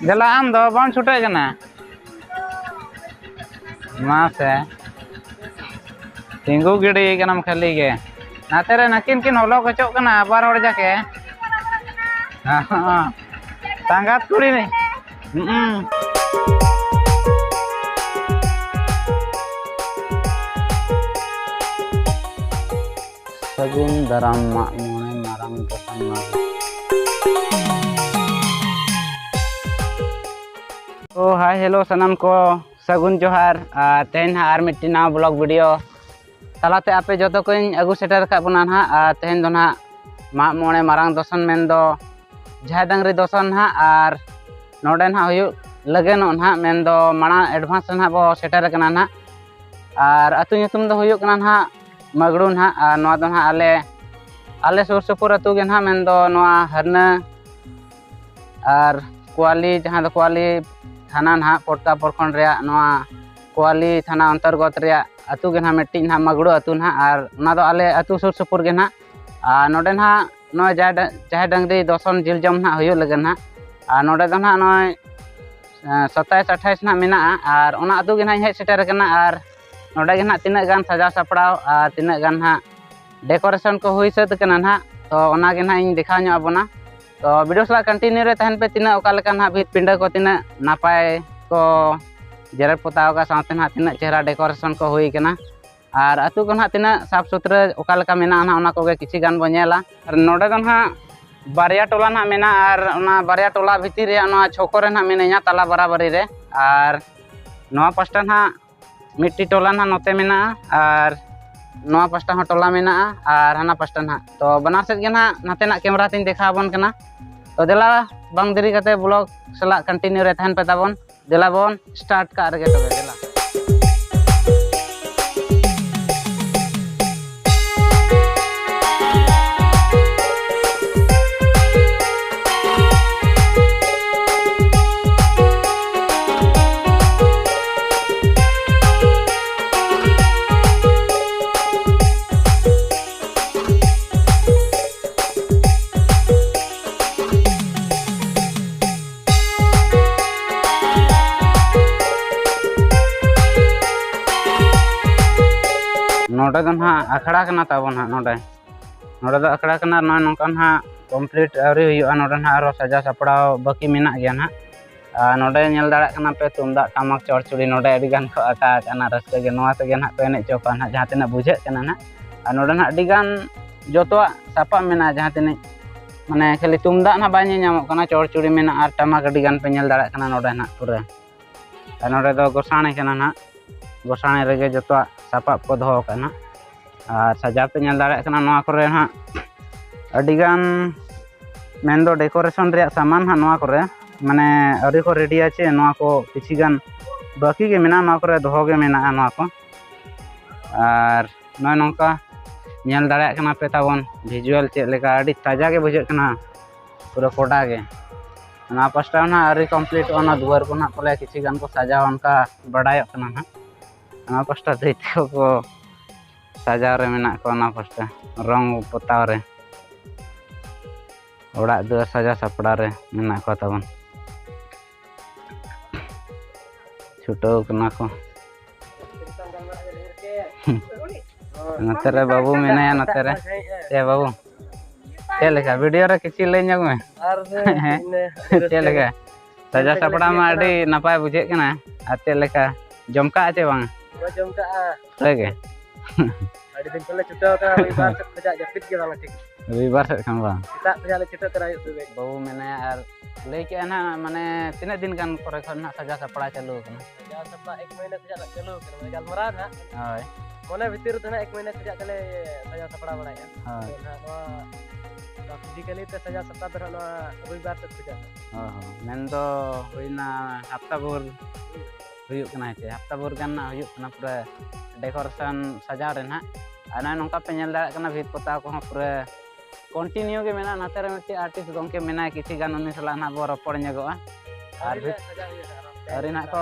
जला आम दो बाम छुटे कना मासे तिंगू गिड़ी कनम खाली के नाते रे नकिन किन होलो कचो कना बार हड़ जाके हां सांगात कुड़ी ने सगुन दाराम mak मोने माराम दसन तो हाय हेलो सनम को सगुन जोहार तेहन आर मिट्टी ना ब्लॉग वीडियो तलाते आपे जो को अगू सेटर का बना ना तेहन दो ना mak मोने मारांग दसन मेन दो झाय डांगरी दसन हा आर नोडे ना हुयु लगे नो ना मेन दो माना एडवांस ना बो सेटर कना ना आर अतु nyutum दो हुयु कना ना मगड़ू ना आर नोआ दो ना आले सुर सुपुर अतु गे ना मेन दो नोआ हरना आर कुआली जहां दो कुआली थाना ना पोटका प्रखंड रे नोआ कुआली थाना अंतर्गत रे अतु गे ना मिट्टी ना मगड़ू अतु ना आर ना दो आले अतु सुर सुपुर गे ना नोडे ना नोय जाय डांगरी दसन जिल जम ना हुयु लगे ना आर नोडे दो ना नोय 27 28 ना मेना आर ओना अतु गे ना हेज सेटर कना आर नोडे गे ना तिना गान सजा सपड़ाव आर तिना गान हा डेकोरेशन को हुई सत कना ना तो ओना गे ना इन दिखा ᱧᱚᱜ abona तो वीडियो सला कंटिन्यू रे तहन पे तिना ओका लेका ना भीत पिंडा को तिना नापाय को जेरर पोताव का साथे ना तिना चेहरा डेकोरेशन को हुई कना आर अतु को ना तिना साफ सुथरा ओका लेका मेना ना ओना को गे किछि गान बो नेला आर नोडे दो ना बारिया टोला ना मेना आर ओना बारिया टोला भीतिर रे ना छोको रे ना मेनेया तला बराबरी रे आर नोआ पास्टा ना मिट्टी टोला ना नोते मेना आर नोआ पास्टा हो टोला मेना आर हाना पास्टा ना तो बनार सेट गे ना नाते ना कैमरा तिन देखा बन कना तो देला बांग देरी कते ब्लॉग सला कंटिन्यू रे तहन पे ताबन देला बन स्टार्ट का रगे तबे देला नोडे दो ना अखड़ा कना ताबन हा नोडे दो अखड़ा कना ना नोकान हा कंप्लीट आवरी हुयुआ नोडे ना आरो सजा सपड़ाव बाकी मेना गया ना नोडे नेल दाड़ा कना पे तुमदा टामक चौड़चुड़ी नोडे अडी गान को आका कना रस्ते गे नोआ तेगे ना पे एने चौका ना जहां तिना बुझे कना ना नोडे ना अडी गान जोतोआ सापा मेना जहां तिना माने खाली तुमदा ना बाय ᱧᱟᱢᱚᱜ कना चौड़चुड़ी मेना आर टामक अडी गान पे नेल दाड़ा कना नोडे ना पूरा नोडे दो गोसाणे कना ना गोसाणे रेगे जोतोआ सापाप को दोहो कना और सजा पे नेल दाड़ा कना नोआ करे ना अडिगान मेन दो डेकोरेशन रे सामान हा नोआ करे माने अरी को रेडी आछे नोआ को किछि गान बाकी गे मेना नोआ करे दोहो गे मेना नोआ को और नोय नोंका नेल दाड़ा कना पे ताबन विजुअल चे लेका अडी ताजा गे बुझे कना पूरा कोडा गे ना पास्टा ना अरी कंप्लीट ओना दुआर को ना पले किछि गान को सजा उनका बड़ाय कना ना ना पास्टा दैते को सजा रे मेना को ना पास्टा रंग पोताव रे ओड़ा दुआर सजा सपड़ा रे मेना को ताबन छुटो कना को नतरे बाबू मेनाया नतरे ए बाबू चे लेका वीडियो रे किछि ले ᱧᱚᱜ में चे लेका सजा सपड़ा मा अडी नपाय बुझे कना आते लेका जमका आचे बांग जमका लगे अडी दिन पहले छुटा का रविवार से खजा जपित के बांग ठीक रविवार से खान बांग सेता खजा ले छुटा करा बाबू मेनाया आर ले के ना माने तिने दिन गान करे खन ना सजा सपड़ा चालू कना सजा सपड़ा 1 महीना खजा चालू कना गलमरा ना हाय कोने भीतर तो ना 1 महीना खजा तले सजा सपड़ा बड़ाया हां ना फिजिकली ते सजा सपड़ा दर ना रविवार से खजा हां मेन दो होइना हफ्ता भर हुयुक कना चे हफ्ता भर गान ना हुयुक कना पूरा डेकोरेशन सजा रे ना आना नोंका पे नेल दाड़ा कना भीत पोता को पूरा कंटिन्यू के मेना नाते रे मिट्टी आर्टिस्ट गंके मेना किछि गान उनी सला ना बो रपड़ ᱧᱚᱜᱚᱜᱼᱟ आर अरे ना को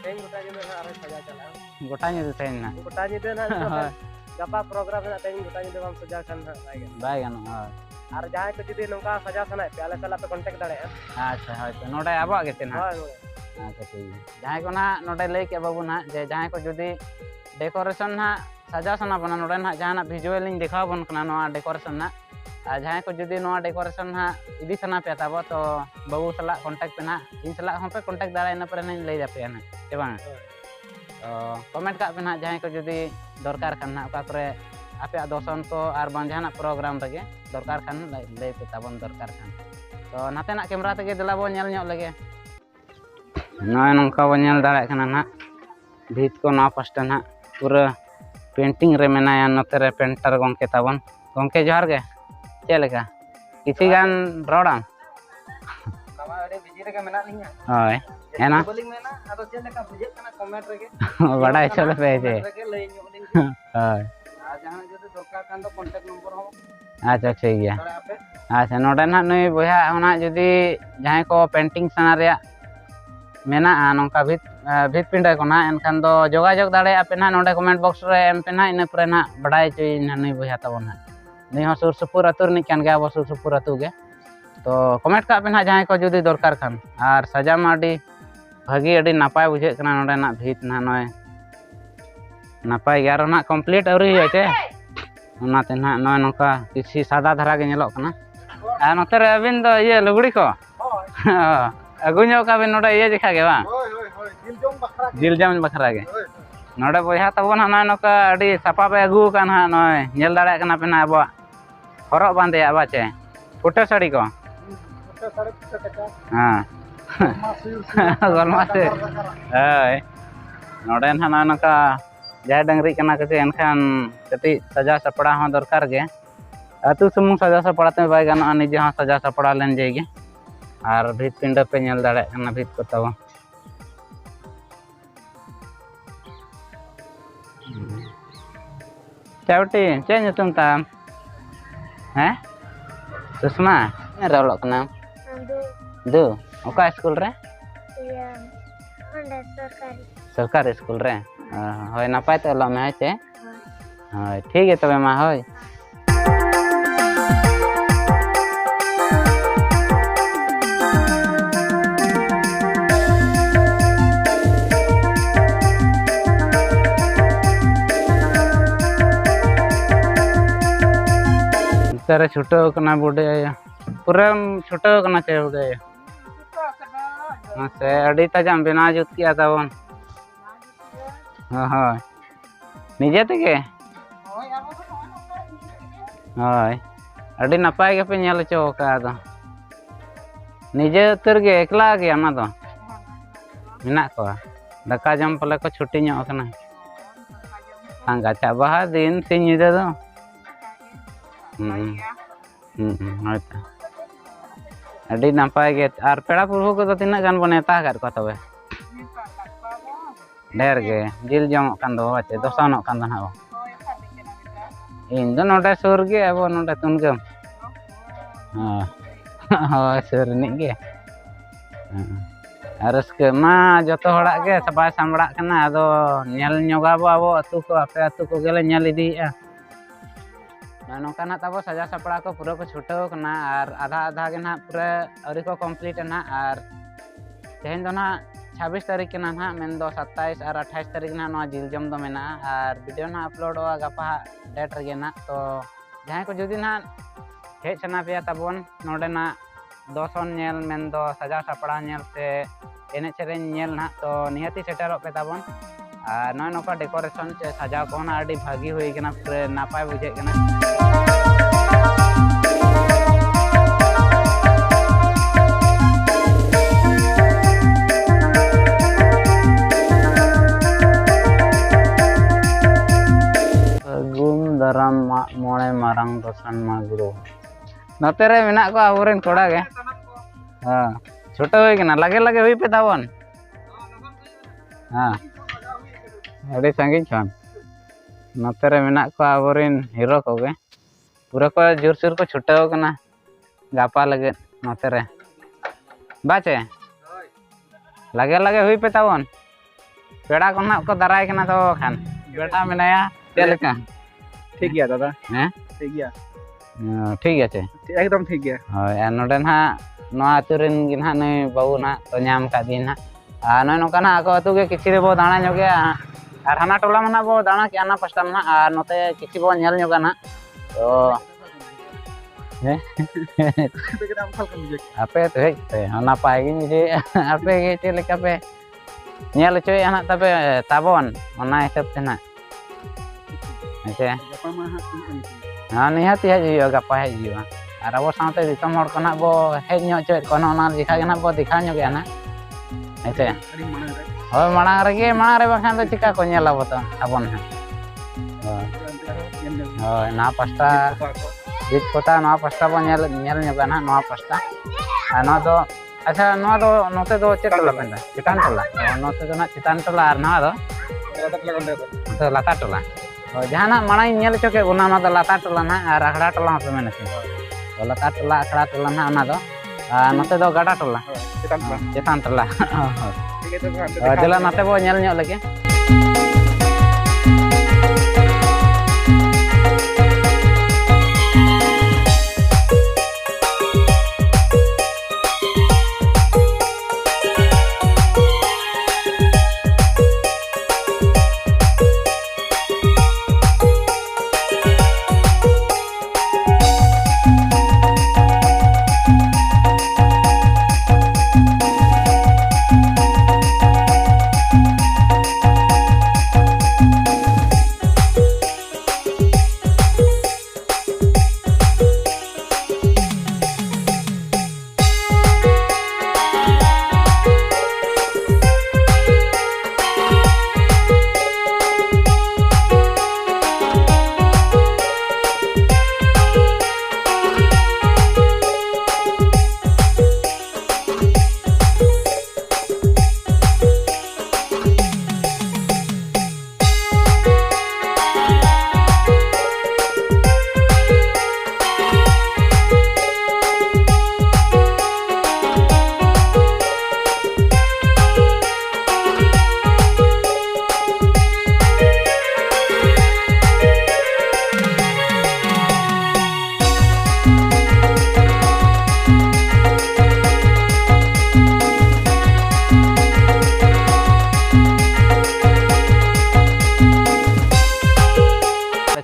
तेन गोटा जे ना आरो सजा चला गोटा ᱧᱤᱫᱟᱹ तेन ना गोटा ᱧᱤᱫᱟᱹ ना गपा प्रोग्राम है तेज गोटा दिन बाम सजा खान बाय गानो और जहां को जुदी नोका सजा सना पे आले साला पे कांटेक्ट दाड़े अच्छा होय तो नोडे आबो गे तेन हां अच्छा ठीक जहां को ना नोडे लई के बाबू ना जे जहां को जुदी डेकोरेशन ना सजा सना बना नोडे ना जहां विजुअल इन दिखाव बन कना नो डेकोरेशन ना जहां को जुदी नो डेकोरेशन ना इदी सना पे ताबो तो बाबू साला कांटेक्ट पे ना इन साला हम पे कांटेक्ट दाड़े ना पर नहीं लई जापे ना से बांग तो कमेंट का पे ना जहां को जुदी दरकार खान ना ओका करे आपे दोसन को और बांग जहां प्रोग्राम रगे दरकार खान लई पे ताबन दरकार खान तो नाते ना कैमरा तगे दिला बो नेल ᱧᱚᱜ लगे नय नंका बो नेल दाड़े खाना ना भीत को ना पास्टा ना पूरा पेंटिंग रे मेनाया नते रे पेंटर गंके ताबन गंके जोहार गे चेलेका किछि गान रोडाम बाबा अरे बिजी रे के मेना लिया होय एना बोलिंग मेना आदो चेलेका बुझे कना कमेंट रे के बड़ा चले पे जे रे लई ᱧᱚᱜ लिंग होय आ जहां जदि दरकार कान दो कांटेक्ट नंबर हो अच्छा ठीक गया दाड़े आपे अच्छा नोडे ना नई बोया होना जदि जहां को पेंटिंग सना रे मेना नोंका भीत पिंडे को ना एनखान दो जोगाजोग दाड़े आपे ना नोडे कमेंट बॉक्स रे एम पे ना इन पर ना बड़ाई चोई ना नई बोया तबो ना नहीं हो सुर सुपुर अतुर नि कान गे अब सुर सुपुर अतु गे तो कमेंट का पे ना जहां को जदि दरकार खान और सजा माडी भागी अडी नापाय बुझे कना नोडे ना भीत ना नय नापाय यार ना कंप्लीट अवरी हो चे ओनाते ना नय नोका किसी सादा धरा गे नेलो कना आ नोते रे अबिन दो ये लुगड़ी को अगु ᱧᱚᱜ का बिन नोडे ये देखा गे बा जिल जम बखरा गे नोडे बोया तबन ना नोका अडी सापा पे अगु कान हा नय नेल दाड़े कना पे ना अब हरक बांदे आबा चे फुटे साड़ी को हां गलमा से हाय नोडे ना नोका जाय डंगरी कना के एनखान कति सजा सपड़ा हो दरकार गे अतु सुमुंग सजा सपड़ा ते बाय गाना निजे हां सजा सपड़ा लेन जायगे और भीत पिंड पे नेल दाड़े कना भीत को तब चावटी चे ᱧᱩᱛᱩᱢ ताम हैं सुषमा रोल कना दु ओका स्कूल रे सरकारी स्कूल रे होय नापाय तो ला में चे होय ठीक है तबे मा होय तेरे छुटो कना बुडे पूरा छुटो कना चे बुडे से अडी तजाम बिना जुत किया ताबन हां निजे तके होय अडी नपाय गे पे नेल चो का दो निजे उतर गे एकला गे ना दो मिना को दका जम पले को छुट्टी ᱧᱚᱜ कना सांगा चाबा दिन सिन निदे दो अडी नापाय गे और पेड़ा पुरहु को तिना गान बनेता कर को तबे ढेर गे जिल जम कान दो बाचे दोसानो कान दो ना इन दो नोडे सुर गे अब नोडे तुनगम हां सुर नि गे रस्के मा जतो हड़ा गे सबाय सांबड़ा कना अदो नेल ᱧᱚᱜᱟबो आबो अतु को आपे अतु को गेले नेल इदीया नौकाना तब सजा सपड़ा को पूरा को छुटाव कना और आधा आधा के ना पूरा अरी को कंप्लीट ना और तेहन दो ना 26 तारीख के ना मेन दो 27 और 28 तारीख ना नो जिल जम दो मेना और वीडियो ना अपलोड होगा गपा डेट रगे ना तो जहां को जुदी ना हे चना पे तबन नोडे ना दोसन नेल मेन दो सजा सपड़ा नेल से एने चेरेन नेल ना तो निहती सेटरो पे तबन और नय नोका डेकोरेशन से सजा को ना अडी भागी होई कना पूरे नापाय बुझे कना गुम दराम मोड़े मारंग दोसन मागुरो नते रे मेना को आवरेन कोड़ा गे हां छोटा होई कना लगे लगे होई पे तावन हां अड़ी संगी छन नते रे मेना को आवरेन हीरो को गे पूरा को जोर जोर को छुटाव कना गापा लगे नते रे बाचे लगे लगे हुई पे तावन पेड़ा को ना को दराय कना तो खान बेटा मेनाया चेलका ठीक गया दादा हैं ठीक गया ठीक है चे एकदम ठीक गया होय नोडे ना नोआ आतु रेन गे ना नै बाबू ना तो नाम का दिन ना आ नै नोका ना आको आतु गे किछि रे बो दाणा ᱧᱚᱜ ᱟᱨ ᱦᱟᱱᱟ ᱴᱚᱞᱟ ᱢᱟ ᱵᱚ ᱫᱟᱬᱟ ᱠᱮᱜᱼᱟ ᱚᱱᱟ ᱯᱟᱥᱴᱟ ᱢᱟ ᱟᱨ ᱱᱚᱛᱮ ᱠᱤᱪᱷᱤ ᱵᱚ ᱧᱮᱞ ᱧᱚᱜᱟ ᱱᱟ ᱛᱚ ᱟᱯᱮ ᱛᱚ ᱦᱮᱡ ᱯᱮ ᱱᱟᱯᱟᱭ ᱜᱤᱧ ᱵᱩᱡᱷᱟᱹᱣᱮᱜᱼᱟ ᱟᱯᱮ ᱜᱮ ᱪᱮᱫ ᱞᱮᱠᱟ ᱯᱮ ᱧᱮᱞ ᱦᱚᱪᱚᱭᱮᱜᱼᱟ ᱱᱟᱜ ᱛᱟᱯᱮ ᱛᱟᱵᱚᱱ ᱚᱱᱟ ᱦᱤᱥᱟᱹᱵ ᱛᱮ ᱱᱟᱜ ᱦᱮᱸᱥᱮ ᱱᱤᱦᱟᱹᱛ ᱦᱮᱡ ᱦᱩᱭᱩᱜᱼᱟ ᱜᱟᱯᱟ ᱦᱮᱡ ᱦᱩᱭᱩᱜᱼᱟ ᱟᱨ ᱟᱵᱚ ᱥᱟᱶᱛᱮ ᱫᱤᱥᱚᱢ ᱦᱚᱲ ᱠᱚ ᱱᱟᱜ ᱵᱚ ᱦᱮᱡ ᱧᱚᱜ ᱦᱚᱪᱚᱭᱮᱫ ᱠᱚᱣᱟ ᱚᱱᱟ ᱡᱮᱠᱷᱟ ᱜᱮ ᱱᱟᱜ ᱵᱚ ᱫᱮᱠᱷᱟᱣ ᱧᱚᱜᱮᱜᱼᱟ ᱱᱟᱜ ᱦᱮᱸᱥᱮ ᱦᱳᱭ ᱢᱟᱲᱟᱝ ᱨᱮ ᱵᱟᱠᱷᱟᱱ ᱫᱚ ᱪᱤᱠᱟ ᱠᱚ ᱧᱮᱞ ᱟᱵᱚ ᱛᱚ ᱟᱵᱚᱱ ᱦᱟᱸᱜ ᱦᱳᱭ ᱱᱚᱣᱟ ᱯᱟᱥᱴᱟ ᱵᱤᱡ ᱯᱚᱛᱟ ᱱᱚᱣᱟ ᱯᱟᱥᱴᱟ ᱵᱚ ᱧᱮᱞ ᱧᱚᱜᱟ ᱱᱟᱜ ᱱᱚᱣᱟ ᱯᱟᱥᱴᱟ ᱟᱨ ᱱᱚᱣᱟ ᱫᱚ ᱟᱪᱪᱷᱟ ᱱᱚᱣᱟ ᱫᱚ ᱱᱚᱛᱮ ᱫᱚ ᱪᱮᱫ ᱴᱚᱞᱟ ᱯᱮ ᱢᱮᱱᱫᱟ ᱪᱮᱛᱟᱱ ᱴᱚᱞᱟ ᱱᱚᱛᱮ ᱫᱚ ᱱᱟᱜ ᱪᱮᱛᱟᱱ ᱴᱚᱞᱟ ᱟᱨ ᱱᱚᱣᱟ ᱫᱚ ᱞᱟᱛᱟᱨ ᱴᱚᱞᱟ ᱡᱟᱦᱟᱱᱟᱜ ᱢᱟᱲᱟᱝ ᱤᱧ ᱧᱮᱞ ᱦᱚᱪᱚ ᱠᱮᱫ ᱵᱚᱱᱟ ᱚᱱᱟ ᱫᱚ ᱞᱟᱛᱟᱨ ᱴᱚᱞᱟ ᱱᱟᱜ ᱟᱨ ᱟᱠᱷᱲᱟ ᱴᱚᱞᱟ ᱦᱚᱸᱯᱮ ᱢᱮᱱᱟ ᱞᱟᱛᱟর ᱴᱚᱞᱟ ᱟᱠᱷᱲᱟ ᱴᱚᱞᱟ ᱱᱟᱜ ᱚᱱᱟ ᱫᱚ ᱟᱨ ᱱᱚᱛᱮ ᱫᱚ ᱜᱟᱰᱟ ᱴᱚᱞᱟ ᱪᱮᱛᱟᱱ ᱴᱚᱞᱟ ᱫᱮᱞᱟ ᱱᱚᱛᱮ ᱵᱚ ᱧᱮᱞ ᱧᱚᱜ ᱞᱮᱜᱮ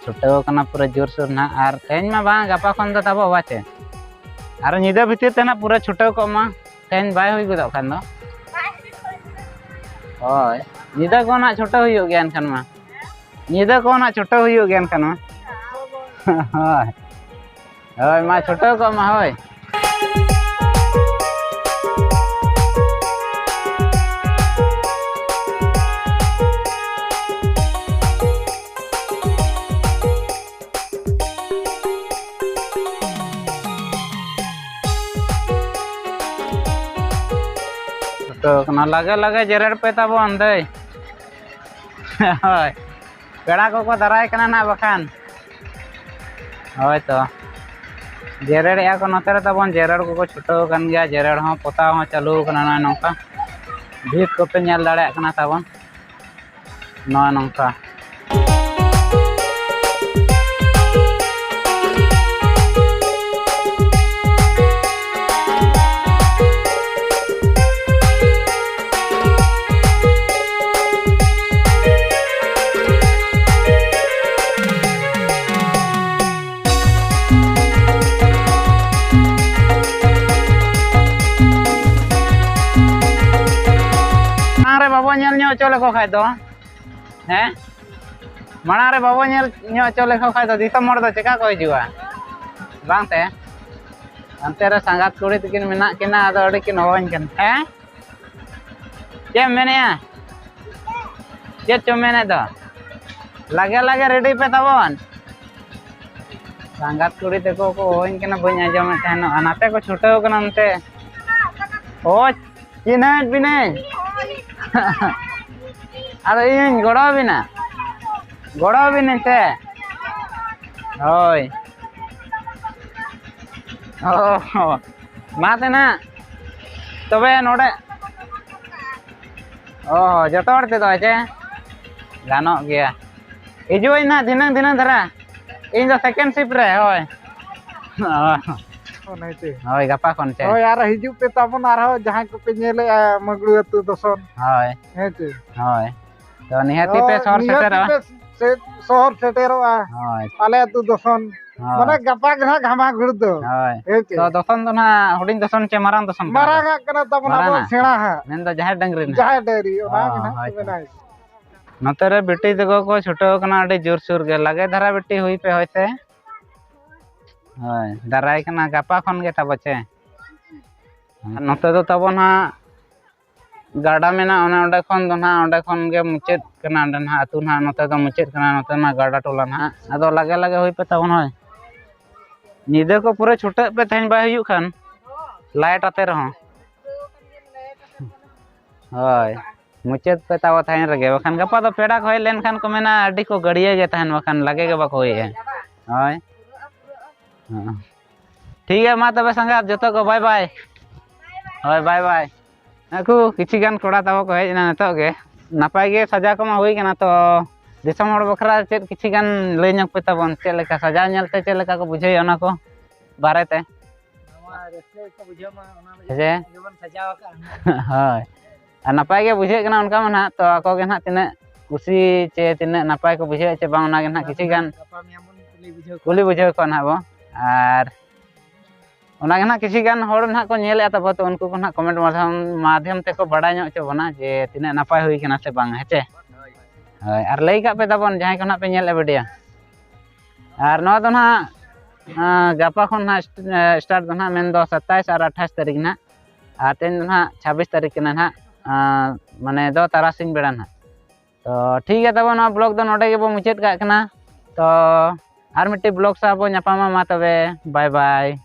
छुट्टाव कना पूरा जोरसोर ना और तेज मा बा गापा खन दो ताबो बाचे और निदा भीतर ते ना पूरा छुट्टाव को मा तेज बाय हुई गदो खान दो ओय निदा को ना छुट्टाव हुई गयान खान मा निदा को ना छुट्टाव हुई गयान खान मा होय होय मा छुट्टाव को मा होय तो लगे लगे जेरेड़ पे तब अंदे पेड़ा को दाराय कना ना बखान होय तो जेरेड़ या को नते तब जेरेड़ को छुटाव कन गया जेरेड़ हो पोता हो चालू कना ना नोका भीत को पे नेल दाड़े कना तब ना नोका बाबो नेल ᱧᱚᱜ ᱦᱚᱪᱚ ᱞᱮᱠᱚ ᱠᱷᱟᱡ ᱫᱚ ᱦᱮᱸ ᱢᱟᱲᱟᱝ ᱨᱮ ᱵᱟᱵᱚ ᱧᱮᱞ ᱧᱚᱜ ᱦᱚᱪᱚ ᱞᱮᱠᱚ ᱠᱷᱟᱡ ᱫᱚ ᱫᱤᱥᱚᱢ ᱦᱚᱲ ᱫᱚ ᱪᱮᱠᱟ ᱠᱚ ᱦᱤᱡᱩᱜᱼᱟ ᱵᱟᱝᱛᱮ ᱚᱱᱛᱮ ᱨᱮ ᱥᱟᱸᱜᱟᱛ ᱠᱩᱲᱤ ᱛᱟᱹᱠᱤᱱ ᱢᱮᱱᱟᱜ ᱠᱤᱱᱟ ᱟᱫᱚ ᱟᱹᱰᱤ ᱠᱤᱱ ᱦᱚᱦᱚᱧ ᱠᱟᱱᱟ ᱦᱮᱸ ᱪᱮᱫ ᱮᱢ ᱢᱮᱱᱮᱜᱼᱟ ᱪᱮᱫ ᱪᱚᱢ ᱢᱮᱱᱮᱫ ᱫᱚ ᱞᱟᱜᱮ ᱞᱟᱜᱮ ᱨᱮᱰᱤ ᱯᱮ ᱛᱟᱵᱚᱱ ᱥᱟᱸᱜᱟᱛ ᱠᱩᱲᱤ ᱛᱟᱠᱚ ᱠᱚ ᱦᱚᱦᱚᱧ ᱠᱟᱱᱟ ᱵᱟᱹᱧ ᱟᱸᱡᱚᱢᱮᱫ ᱛᱟᱦᱮᱱᱚᱜᱼᱟ ᱱᱟᱛᱮ ᱠᱚ ᱪᱷᱩᱴᱟᱹᱣ ᱠᱟᱱᱟ ᱱᱚᱛᱮ ᱳ चिन्हत बिनाई अरे इन गड़ो बिना से होय ओ माते ना तबे नोडे ओ जतो हर ते दो चे गानो गया हिजुई ना दिनंग दिनंग धरा इन दो सेकंड शिफ्ट रे होय ओनाइते होय गपा कोन चे होय आर हिजु पे ताबन आरो जहां को पे नेले मगड़ू अतु दसन होय हेते होय तो निहाती पे शहर सेटर शहर सेटेरोआ होय आले अतु दसन माने गपा गना घामा गुड़ दो होय हेते तो दसन तो ना हुडिंग दसन चे मारांग दसन मारांगा कना ताबन आबो सेणा हा नेन दो जहार डंगरी ना जहां डेरी ओना गना बनाई नोते रे बेटी देखो को छुटो कना अडी जोर सुर गे लगे धरा बेटी हुई पे होयते होय दाराय कना गपा खन गे तबचे नोते दो तबन हा गाडा मेना ओने ओंडे खन दो ना ओंडे खन गे मुचेत कना ओंडे ना अतु ना नोते दो मुचेत कना नोते ना गाडा टोला ना अदो लगे लगे हुई पे तबन होय निदे को पूरे छुटे पे थैन बाय हुयु खान लाइट आते रहो होय मुचेत पे ताव थाइन रगे बखान गपा दो पेड़ा को लेन खान को मेना अडी को गड़िए गे तहन बखान लगे गे बाको होय होय ठीक है मा तबे संगा जतो को बाय बाय होय बाय बाय नाकू किछि गान कोड़ा ताव को हेज ना नतो गे नापाय गे सजा को मा हुई गना तो दिसम हड़ बखरा चेत किछि गान लय ñak पे तबन चे लेका सजा ñलते चे लेका को बुझे ओना को बारेते नवा रेस्टे को बुझे मा ओना जे जेबन सजाव का होय आ नपाय गे बुझे कना उनका मना तो आको गे ना तिने कुसी चे तिने नपाय को बुझे चे बांग ओना गे ना किछि गान गपा मियामन कुली बुझे को ना बो आर ओना गे ना किछि गान हड़ ना को नेले तब तो उनको को ना कमेंट माध्यम ते को बड़ा ñok चे बना जे तिने नपाय हुई कना से बांग हेचे होय आर लई का पे तबन जहां को ना पे नेले वीडियो आर नो दो ना गपा खन ना स्टार्ट दो ना मेन दो 27 और 28 तारीख ना आ तेन दो ना 26 तारीख ना ना माने दो तारासिंग बेड़ा ना तो ठीक है तब ब्लॉग दो नोडे के बो मुचाद का तो आर मिट्टी ब्लॉग सा बो ᱧᱟᱯᱟᱢᱟ मा तबे बाय बाय।